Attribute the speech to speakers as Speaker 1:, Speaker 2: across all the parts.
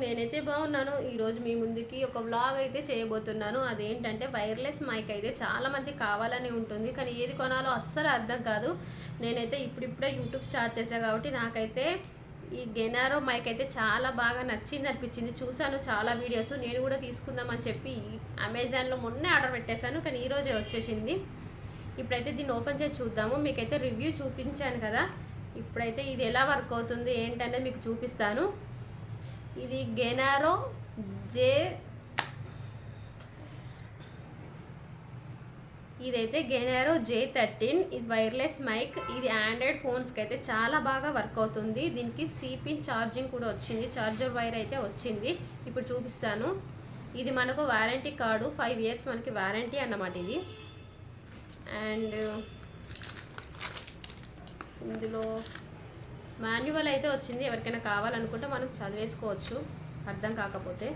Speaker 1: నేనైతే బాగున్నాను. ఈరోజు మీ ముందుకి ఒక వ్లాగ్ అయితే చేయబోతున్నాను. అదేంటంటే వైర్లెస్ మైక్ అయితే చాలామంది కావాలని ఉంటుంది, కానీ ఏది కొనాలో అస్సలు అర్థం కాదు. నేనైతే ఇప్పుడిప్పుడే యూట్యూబ్ స్టార్ట్ చేశాను కాబట్టి నాకైతే ఈ గెనారో మైక్ అయితే చాలా బాగా నచ్చింది అనిపించింది. చూశాను చాలా వీడియోస్, నేను కూడా తీసుకుందామని చెప్పి అమెజాన్లో మొన్నే ఆర్డర్ పెట్టేశాను, కానీ ఈరోజే వచ్చేసింది. ఇప్పుడైతే దీన్ని ఓపెన్ చేసి చూద్దాము. మీకైతే రివ్యూ చూపించాను కదా, ఇప్పుడైతే ఇది ఎలా వర్క్ అవుతుంది ఏంటనేది మీకు చూపిస్తాను. ఇది గెనారో ఇదైతే గెనారో J13. ఇది వైర్లెస్ మైక్. ఇది ఆండ్రాయిడ్ ఫోన్స్కి అయితే చాలా బాగా వర్క్ అవుతుంది. దీనికి C-పిన్ ఛార్జింగ్ కూడా వచ్చింది, ఛార్జర్ వైర్ అయితే వచ్చింది. ఇప్పుడు చూపిస్తాను. ఇది మనకు వారంటీ కార్డు 5 years మనకి వారంటీ అన్నమాట ఇది. అండ్ ఇందులో మాన్యువల్ అయితే వచ్చింది. ఎవరికైనా కావాలనుకుంటే మనం చదివేసుకోవచ్చు అర్థం కాకపోతే.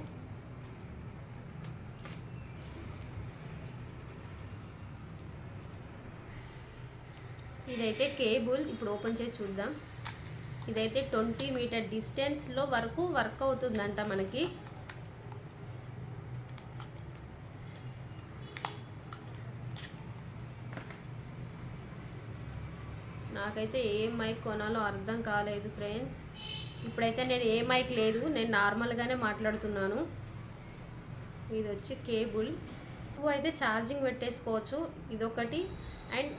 Speaker 1: ఇదైతే కేబుల్. ఇప్పుడు ఓపెన్ చేసి చూద్దాం. ఇదైతే 20 meter డిస్టెన్స్లో వరకు వర్క్ అవుతుందంట మనకి. నాకైతే ఏ మైక్ కొనాలో అర్థం కాలేదు ఫ్రెండ్స్. ఇప్పుడైతే నేను ఏ మైక్ లేదు, నేను నార్మల్గానే మాట్లాడుతున్నాను. ఇది వచ్చి కేబుల్. నువ్వు అయితే ఛార్జింగ్ పెట్టేసుకోవచ్చు, ఇదొకటి. అండ్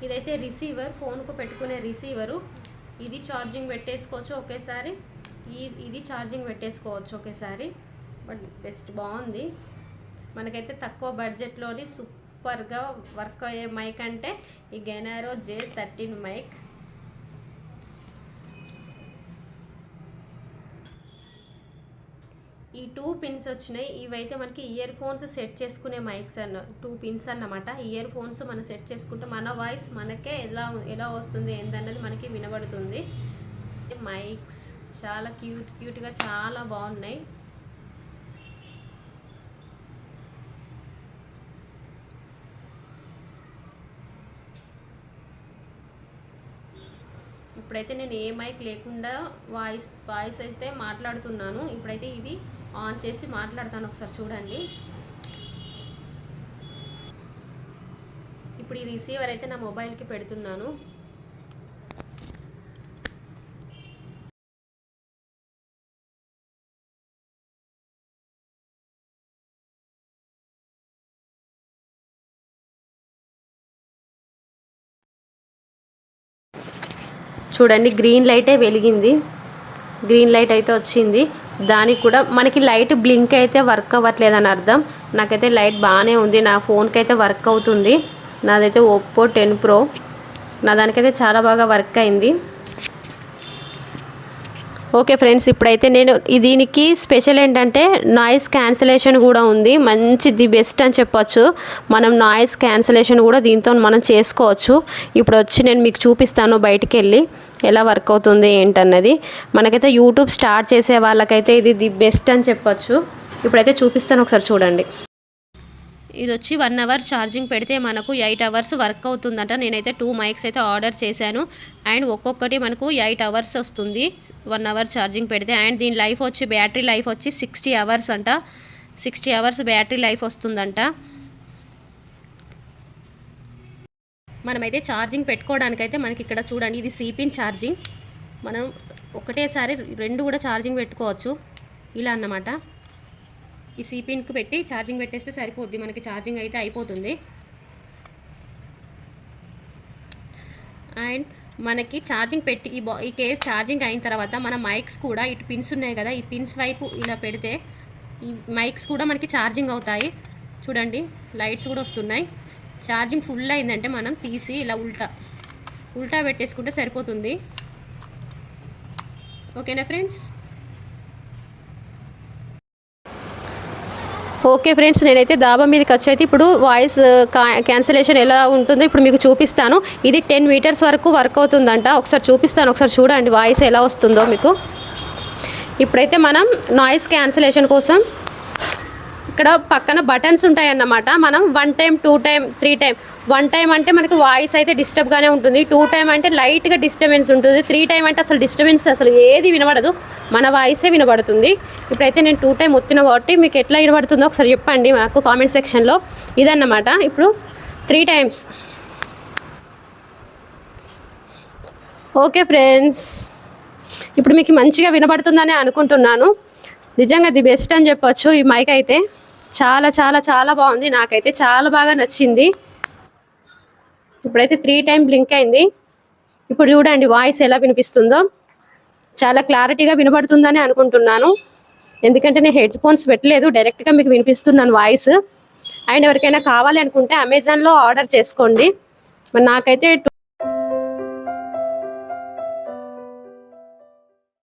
Speaker 1: ఇదైతే రిసీవర్, ఫోన్కు పెట్టుకునే రిసీవరు. ఇది ఛార్జింగ్ పెట్టేసుకోవచ్చు ఒకేసారి, ఇది ఛార్జింగ్ పెట్టేసుకోవచ్చు ఒకేసారి. బట్ బెస్ట్ బాగుంది. మనకైతే తక్కువ బడ్జెట్లోని సూపర్గా వర్క్ అయ్యే మైక్ అంటే ఈ గెనారో J13 మైక్. ఈ 2 pins వచ్చినాయి. ఇవైతే మనకి ఇయర్ ఫోన్స్ సెట్ చేసుకునే మైక్స్ 2 pins అన్నమాట. ఇయర్ ఫోన్స్ మనం సెట్ చేసుకుంటే మన వాయిస్ మనకే ఎలా వస్తుంది ఏంటన్నది మనకి వినబడుతుంది. మైక్స్ చాలా క్యూట్గా చాలా బాగున్నాయి. ఇప్పుడైతే నేను ఏ మైక్ లేకుండా వాయిస్ అయితే మాట్లాడుతున్నాను. ఇప్పుడైతే ఇది ఆన్ చేసి మాట్లాడతాను, ఒకసారి చూడండి. ఇప్పుడు ఈ రిసీవర్ అయితే నా మొబైల్కి పెడుతున్నాను. చూడండి, గ్రీన్ లైటే వెలిగింది, గ్రీన్ లైట్ అయితే వచ్చింది. దానికి కూడా మనకి లైట్ బ్లింక్ అయితే వర్క్ అవ్వట్లేదని అర్థం. నాకైతే లైట్ బాగానే ఉంది, నా ఫోన్కి అయితే వర్క్ అవుతుంది. నాదైతే Oppo 10 Pro, నా దానికైతే చాలా బాగా వర్క్ అయింది. ఓకే ఫ్రెండ్స్, ఇప్పుడైతే నేను దీనికి స్పెషల్ ఏంటంటే నాయిస్ క్యాన్సిలేషన్ కూడా ఉంది. ది బెస్ట్ అని చెప్పొచ్చు. మనం నాయిస్ క్యాన్సిలేషన్ కూడా దీంతో మనం చేసుకోవచ్చు. ఇప్పుడు వచ్చి నేను మీకు చూపిస్తాను బయటికి వెళ్ళి ఎలా వర్క్ అవుతుంది ఏంటన్నది. మనకైతే యూట్యూబ్ స్టార్ట్ చేసే వాళ్ళకైతే ఇది ది బెస్ట్ అని చెప్పొచ్చు. ఇప్పుడైతే చూపిస్తాను, ఒకసారి చూడండి. ఇది వచ్చి 1 hour ఛార్జింగ్ పెడితే మనకు 8 hours వర్క్ అవుతుందంట. నేనైతే 2 మైక్స్ అయితే ఆర్డర్ చేశాను. అండ్ ఒక్కొక్కటి మనకు 8 hours వస్తుంది 1 hour ఛార్జింగ్ పెడితే. అండ్ దీని లైఫ్ వచ్చి బ్యాటరీ లైఫ్ వచ్చి 60 hours అంట. 60 hours బ్యాటరీ లైఫ్ వస్తుందంట. మనమైతే ఛార్జింగ్ పెట్టుకోవడానికైతే మనకి ఇక్కడ చూడండి, ఇది C-పిన్ ఛార్జింగ్. మనం ఒకటేసారి 2 కూడా ఛార్జింగ్ పెట్టుకోవచ్చు ఇలా అన్నమాట. ఈ C-పిన్కి పెట్టి ఛార్జింగ్ పెట్టేస్తే సరిపోద్ది, మనకి ఛార్జింగ్ అయితే అయిపోతుంది. అండ్ మనకి ఛార్జింగ్ పెట్టి ఈ కేస్ ఛార్జింగ్ అయిన తర్వాత మన మైక్స్ కూడా ఇటు పిన్స్ ఉన్నాయి కదా, ఈ పిన్స్ వైపు ఇలా పెడితే ఈ మైక్స్ కూడా మనకి ఛార్జింగ్ అవుతాయి. చూడండి, లైట్స్ కూడా వస్తున్నాయి. ఛార్జింగ్ ఫుల్ అయిందంటే మనం తీసి ఇలా ఉల్టా పెట్టేసుకుంటే సరిపోతుంది. ఓకేనా ఫ్రెండ్స్? ఓకే ఫ్రెండ్స్, నేనైతే డాబా మీదకి వచ్చి అయితే ఇప్పుడు వాయిస్ క్యాన్సిలేషన్ ఎలా ఉంటుందో ఇప్పుడు మీకు చూపిస్తాను. ఇది 10 meters వరకు వర్క్ అవుతుందంట. ఒకసారి చూపిస్తాను, ఒకసారి చూడండి వాయిస్ ఎలా వస్తుందో మీకు. ఇప్పుడైతే మనం నాయిస్ క్యాన్సిలేషన్ కోసం ఇక్కడ పక్కన బటన్స్ ఉంటాయి అన్నమాట. మనం 1 టైం 2 టైం 3 టైం. 1 టైం అంటే మనకి వాయిస్ అయితే డిస్టర్బ్గానే ఉంటుంది. 2 టైం అంటే లైట్గా డిస్టర్బెన్స్ ఉంటుంది. 3 టైం అంటే అసలు డిస్టర్బెన్స్ అసలు ఏది వినబడదు, మన వాయిసే వినబడుతుంది. ఇప్పుడైతే నేను 2 టైం ఒత్తిన కాబట్టి మీకు ఎట్లా వినబడుతుందో ఒకసారి చెప్పండి మాకు కామెంట్ సెక్షన్లో. ఇదన్నమాట. ఇప్పుడు 3 టైమ్స్. ఓకే ఫ్రెండ్స్, ఇప్పుడు మీకు మంచిగా వినబడుతుందని అనుకుంటున్నాను. నిజంగా ది బెస్ట్ అని చెప్పొచ్చు. ఈ మైక్ అయితే చాలా చాలా చాలా బాగుంది, నాకైతే చాలా బాగా నచ్చింది. ఇప్పుడైతే 3 టైం బ్లింక్ అయింది. ఇప్పుడు చూడండి వాయిస్ ఎలా వినిపిస్తుందో. చాలా క్లారిటీగా వినబడుతుందని అనుకుంటున్నాను, ఎందుకంటే నేను హెడ్ ఫోన్స్ పెట్టలేదు, డైరెక్ట్గా మీకు వినిపిస్తున్నాను వాయిస్. అండ్ ఎవరికైనా కావాలి అనుకుంటే అమెజాన్లో ఆర్డర్ చేసుకోండి. మరి నాకైతే